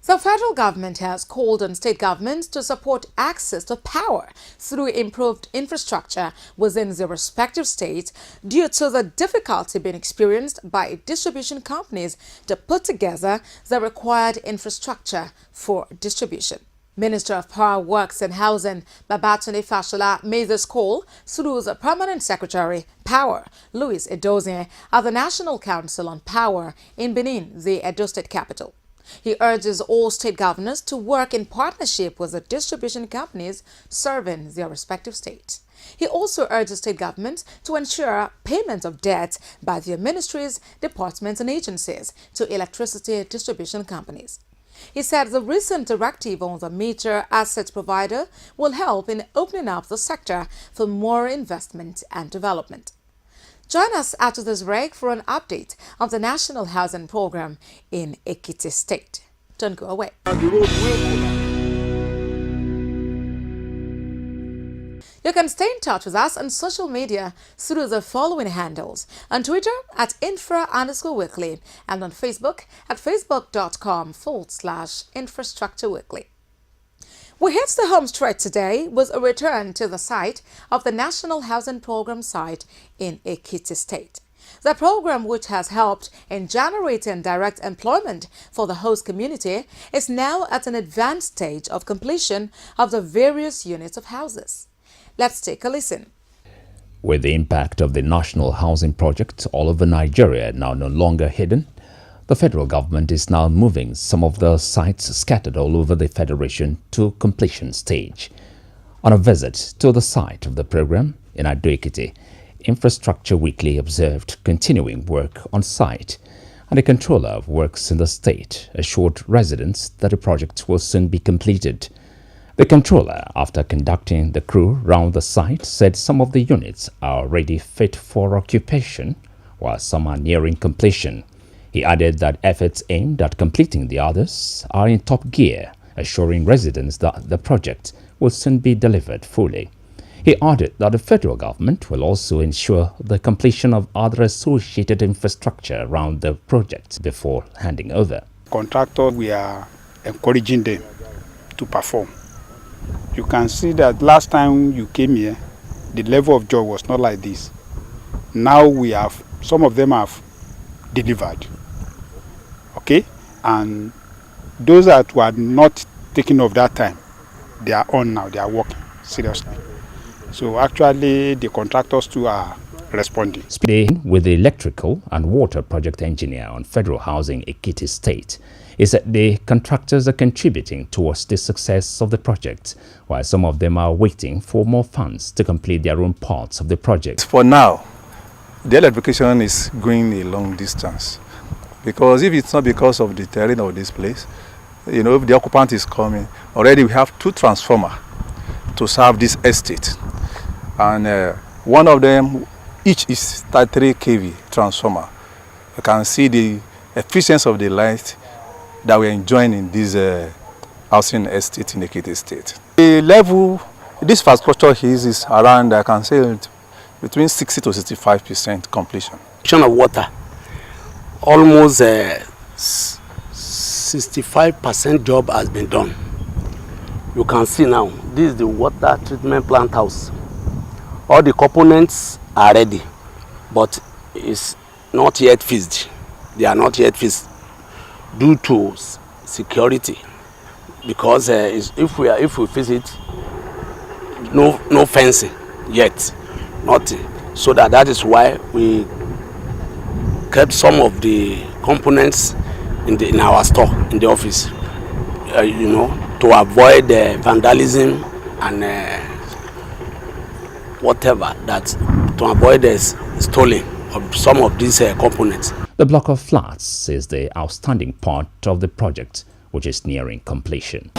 The federal government has called on state governments to support access to power through improved infrastructure within their respective states due to the difficulty being experienced by distribution companies to put together the required infrastructure for distribution. Minister of Power, Works and Housing Babatunde Fashola made this call through the Permanent Secretary, Power, Louis Edozie, at the National Council on Power in Benin, the Edo State capital. He urges all state governors to work in partnership with the distribution companies serving their respective states. He also urges state governments to ensure payment of debt by their ministries, departments and agencies to electricity distribution companies. He said the recent directive on the major assets provider will help in opening up the sector for more investment and development. Join us after this break for an update on the National Housing Program in Ekiti State. Don't go away. You can stay in touch with us on social media through the following handles: on Twitter at infra_weekly and on Facebook at facebook.com/infrastructureweekly. We hit the home stretch today with a return to the site of the National Housing Program site in Ekiti State. The program, which has helped in generating direct employment for the host community, is now at an advanced stage of completion of the various units of houses. Let's take a listen. With the impact of the National Housing Project all over Nigeria now no longer hidden, the federal government is now moving some of the sites scattered all over the federation to completion stage. On a visit to the site of the program in Ado Ekiti, Infrastructure Weekly observed continuing work on site, and the controller of works in the state assured residents that the project will soon be completed. The controller, after conducting the crew round the site, said some of the units are already fit for occupation, while some are nearing completion. He added that efforts aimed at completing the others are in top gear, assuring residents that the project will soon be delivered fully. He added that the federal government will also ensure the completion of other associated infrastructure around the project before handing over. Contractors, we are encouraging them to perform. You can see that last time you came here, the level of job was not like this. Now some of them have delivered. Okay, and those that were not taking of that time, they are on now, they are working seriously. So actually the contractors too are responding. Speaking with the electrical and water project engineer on federal housing Ekiti State, he said the contractors are contributing towards the success of the project, while some of them are waiting for more funds to complete their own parts of the project. For now, the electrification is going a long distance. Because if it's not because of the terrain of this place, if the occupant is coming, already we have 2 transformers to serve this estate. And one of them, each is 33 kV transformer. You can see the efficiency of the light that we're enjoying in this housing estate in Ekiti State. The level, this infrastructure is around, I can say, between 60 to 65% completion. Of water. Almost 65% job has been done. You can see now, this is the water treatment plant house. All the components are ready, but it's not yet finished. They are not yet finished due to security. Because if we visit, no fencing yet, nothing. So that is why we kept some of the components in our store, in the office, to avoid vandalism and whatever, to avoid the stealing of some of these components. The block of flats is the outstanding part of the project, which is nearing completion.